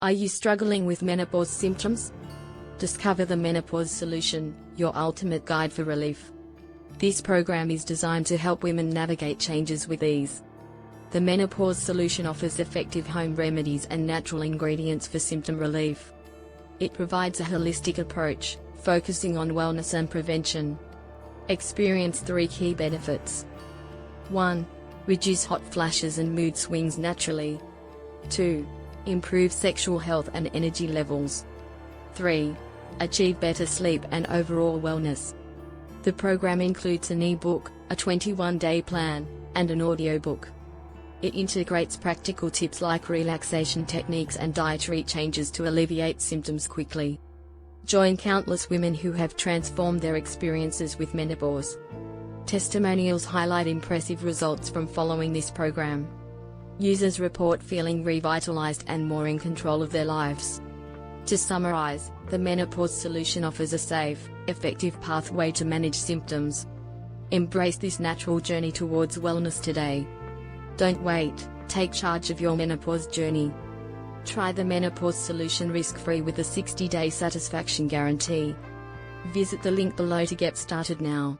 Are you struggling with menopause symptoms? Discover the Menopause Solution, your ultimate guide for relief. This program is designed to help women navigate changes with ease. The Menopause Solution offers effective home remedies and natural ingredients for symptom relief. It provides a holistic approach, focusing on wellness and prevention. Experience 3 key benefits. 1. Reduce hot flashes and mood swings naturally. 2. Improve sexual health and energy levels. 3. Achieve better sleep and overall wellness. The program includes an eBook, a 21-day plan, and an audiobook. It integrates practical tips like relaxation techniques and dietary changes to alleviate symptoms quickly. Join countless women who have transformed their experiences with menopause. Testimonials highlight impressive results from following this program. Users report feeling revitalized and more in control of their lives. To summarize, the Menopause Solution offers a safe, effective pathway to manage symptoms. Embrace this natural journey towards wellness today. Don't wait, take charge of your menopause journey. Try the Menopause Solution risk-free with a 60-day satisfaction guarantee. Visit the link below to get started now.